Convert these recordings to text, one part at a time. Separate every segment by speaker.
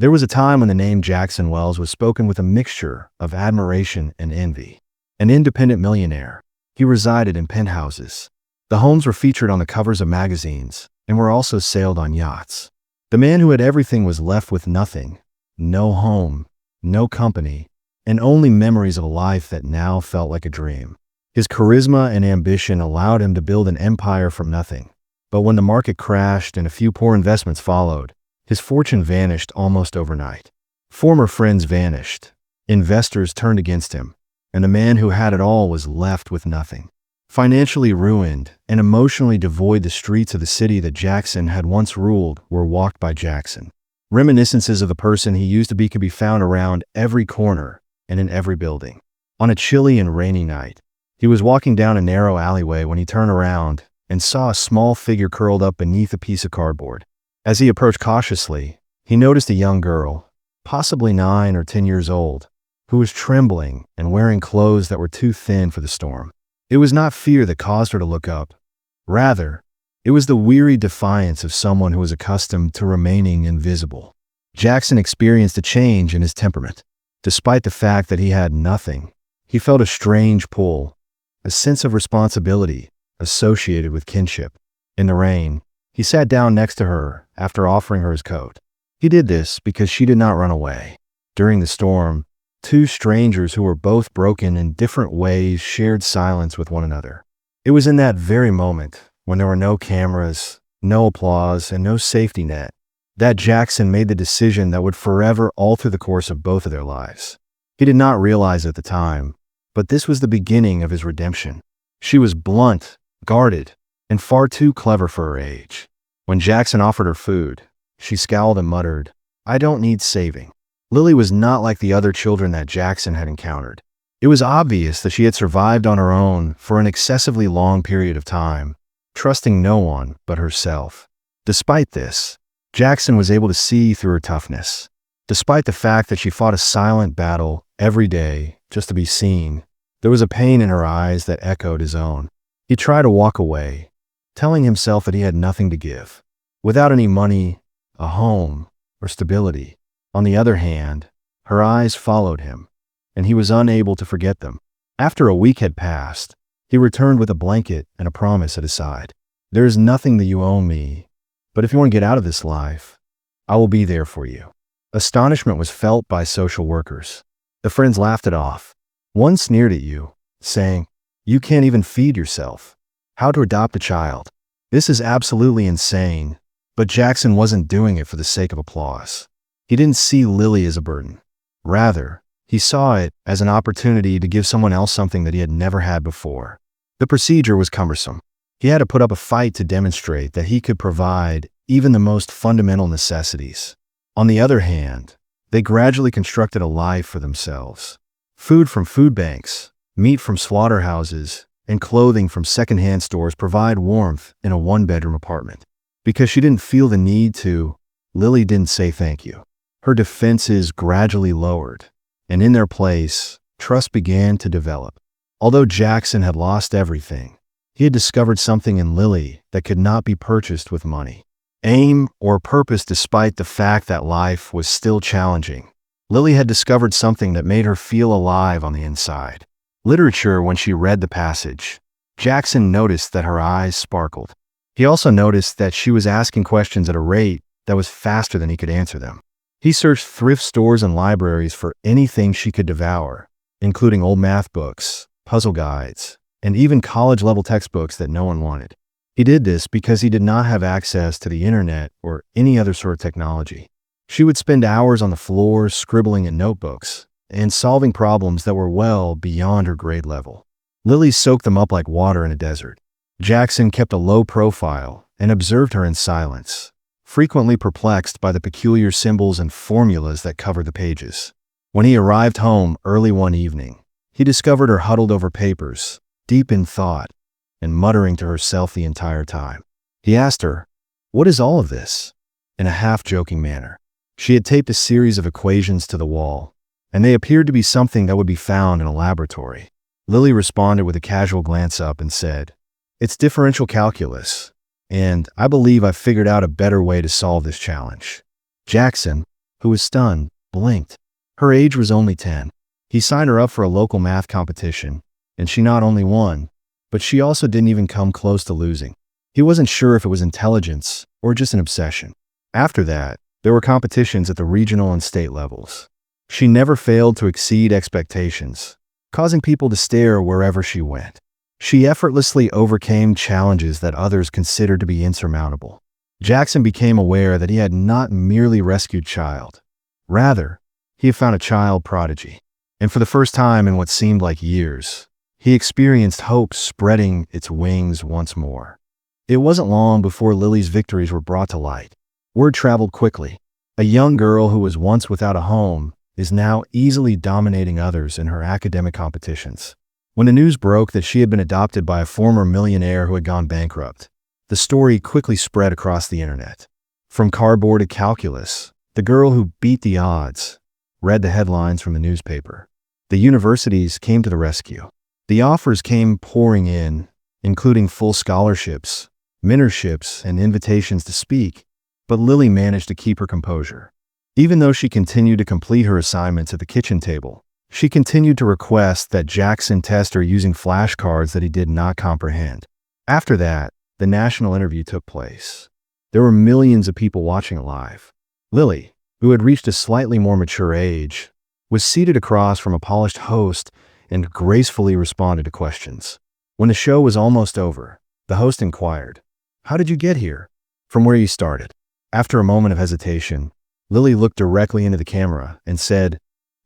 Speaker 1: There was a time when the name Jackson Wells was spoken with a mixture of admiration and envy. An independent millionaire, he resided in penthouses. The homes were featured on the covers of magazines and were also sailed on yachts. The man who had everything was left with nothing, no home, no company, and only memories of a life that now felt like a dream. His charisma and ambition allowed him to build an empire from nothing. But when the market crashed and a few poor investments followed, his fortune vanished almost overnight. Former friends vanished, investors turned against him, and the man who had it all was left with nothing. Financially ruined and emotionally devoid, the streets of the city that Jackson had once ruled were walked by Jackson. Reminiscences of the person he used to be could be found around every corner and in every building. On a chilly and rainy night, he was walking down a narrow alleyway when he turned around and saw a small figure curled up beneath a piece of cardboard. As he approached cautiously, he noticed a young girl, possibly 9 or 10 years old, who was trembling and wearing clothes that were too thin for the storm. It was not fear that caused her to look up. Rather, it was the weary defiance of someone who was accustomed to remaining invisible. Jackson experienced a change in his temperament. Despite the fact that he had nothing, he felt a strange pull, a sense of responsibility associated with kinship. In the rain, he sat down next to her after offering her his coat. He did this because she did not run away. During the storm, two strangers who were both broken in different ways shared silence with one another. It was in that very moment, when there were no cameras, no applause, and no safety net, that Jackson made the decision that would forever alter the course of both of their lives. He did not realize at the time, but this was the beginning of his redemption. She was blunt, guarded, and far too clever for her age. When Jackson offered her food, she scowled and muttered, "I don't need saving." Lily was not like the other children that Jackson had encountered. It was obvious that she had survived on her own for an excessively long period of time, trusting no one but herself. Despite this, Jackson was able to see through her toughness. Despite the fact that she fought a silent battle every day just to be seen, there was a pain in her eyes that echoed his own. He tried to walk away, telling himself that he had nothing to give. Without any money, a home, or stability. On the other hand, her eyes followed him, and he was unable to forget them. After a week had passed, he returned with a blanket and a promise at his side. "There is nothing that you owe me, but if you want to get out of this life, I will be there for you." Astonishment was felt by social workers. The friends laughed it off. One sneered at you, saying, "You can't even feed yourself. How to adopt a child? This is absolutely insane." But Jackson wasn't doing it for the sake of applause. He didn't see Lily as a burden. Rather, he saw it as an opportunity to give someone else something that he had never had before. The procedure was cumbersome. He had to put up a fight to demonstrate that he could provide even the most fundamental necessities. On the other hand, they gradually constructed a life for themselves. Food from food banks, meat from slaughterhouses, and clothing from secondhand stores provide warmth in a one-bedroom apartment. Because she didn't feel the need to, Lily didn't say thank you. Her defenses gradually lowered, and in their place, trust began to develop. Although Jackson had lost everything, he had discovered something in Lily that could not be purchased with money. Aim or purpose. Despite the fact that life was still challenging, Lily had discovered something that made her feel alive on the inside. Literature. When she read the passage, Jackson noticed that her eyes sparkled. He also noticed that she was asking questions at a rate that was faster than he could answer them. He searched thrift stores and libraries for anything she could devour, including old math books, puzzle guides, and even college-level textbooks that no one wanted. He did this because he did not have access to the internet or any other sort of technology. She would spend hours on the floor scribbling in notebooks and solving problems that were well beyond her grade level. Lily soaked them up like water in a desert. Jackson kept a low profile and observed her in silence, frequently perplexed by the peculiar symbols and formulas that covered the pages. When he arrived home early one evening, he discovered her huddled over papers, deep in thought, and muttering to herself the entire time. He asked her, "What is all of this?" in a half-joking manner. She had taped a series of equations to the wall, and they appeared to be something that would be found in a laboratory. Lily responded with a casual glance up and said, "It's differential calculus, and I believe I've figured out a better way to solve this challenge." Jackson, who was stunned, blinked. Her age was only 10. He signed her up for a local math competition, and she not only won, but she also didn't even come close to losing. He wasn't sure if it was intelligence or just an obsession. After that, there were competitions at the regional and state levels. She never failed to exceed expectations, causing people to stare wherever she went. She effortlessly overcame challenges that others considered to be insurmountable. Jackson became aware that he had not merely rescued a child. Rather, he had found a child prodigy. And for the first time in what seemed like years, he experienced hope spreading its wings once more. It wasn't long before Lily's victories were brought to light. Word traveled quickly. A young girl who was once without a home is now easily dominating others in her academic competitions. When the news broke that she had been adopted by a former millionaire who had gone bankrupt, the story quickly spread across the internet. From cardboard to calculus, the girl who beat the odds read the headlines from the newspaper. The universities came to the rescue. The offers came pouring in, including full scholarships, mentorships, and invitations to speak. But Lily managed to keep her composure. Even though she continued to complete her assignments at the kitchen table, she continued to request that Jackson test her using flashcards that he did not comprehend. After that, the national interview took place. There were millions of people watching it live. Lily, who had reached a slightly more mature age, was seated across from a polished host and gracefully responded to questions. When the show was almost over, the host inquired, "How did you get here?" "From where you started." After a moment of hesitation, Lily looked directly into the camera and said,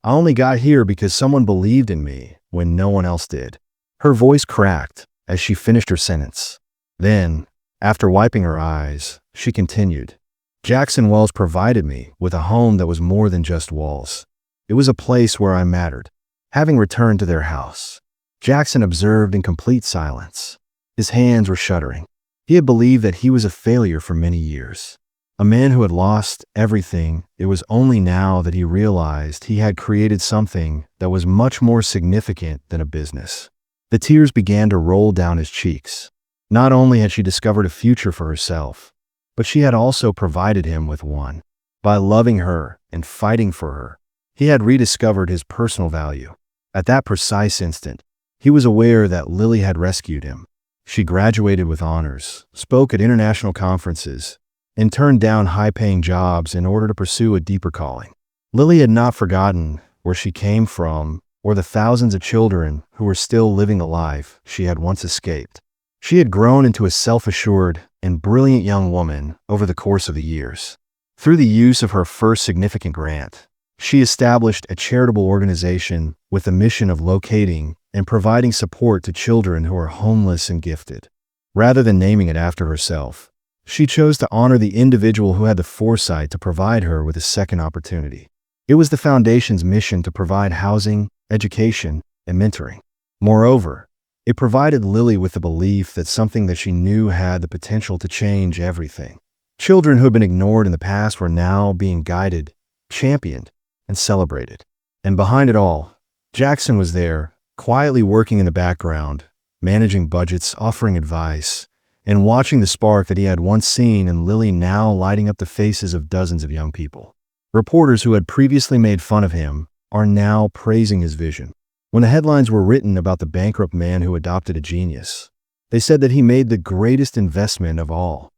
Speaker 1: "I only got here because someone believed in me when no one else did." Her voice cracked as she finished her sentence. Then, after wiping her eyes, she continued, "Jackson Wells provided me with a home that was more than just walls. It was a place where I mattered." Having returned to their house, Jackson observed in complete silence. His hands were shuddering. He had believed that he was a failure for many years. A man who had lost everything. It was only now that he realized he had created something that was much more significant than a business. The tears began to roll down his cheeks. Not only had she discovered a future for herself, but she had also provided him with one. By loving her and fighting for her, he had rediscovered his personal value. At that precise instant, he was aware that Lily had rescued him. She graduated with honors, spoke at international conferences, and turned down high-paying jobs in order to pursue a deeper calling. Lily had not forgotten where she came from or the thousands of children who were still living the life she had once escaped. She had grown into a self-assured and brilliant young woman over the course of the years. Through the use of her first significant grant, she established a charitable organization with the mission of locating and providing support to children who are homeless and gifted. Rather than naming it after herself, she chose to honor the individual who had the foresight to provide her with a second opportunity. It was the foundation's mission to provide housing, education, and mentoring. Moreover, it provided Lily with the belief that something that she knew had the potential to change everything. Children who had been ignored in the past were now being guided, championed, and celebrated. And behind it all, Jackson was there, quietly working in the background, managing budgets, offering advice, and watching the spark that he had once seen in Lily now lighting up the faces of dozens of young people. Reporters who had previously made fun of him are now praising his vision. When the headlines were written about the bankrupt man who adopted a genius, they said that he made the greatest investment of all.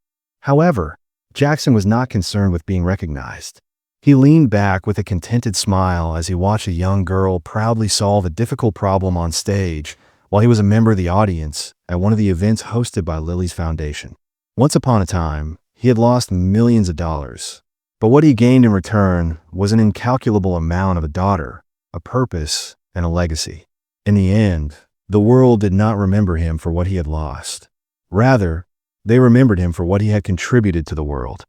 Speaker 1: However, Jackson was not concerned with being recognized. He leaned back with a contented smile as he watched a young girl proudly solve a difficult problem on stage while he was a member of the audience at one of the events hosted by Lily's foundation. Once upon a time, he had lost millions of dollars, but what he gained in return was an incalculable amount of a daughter, a purpose, and a legacy. In the end, the world did not remember him for what he had lost. Rather, they remembered him for what he had contributed to the world.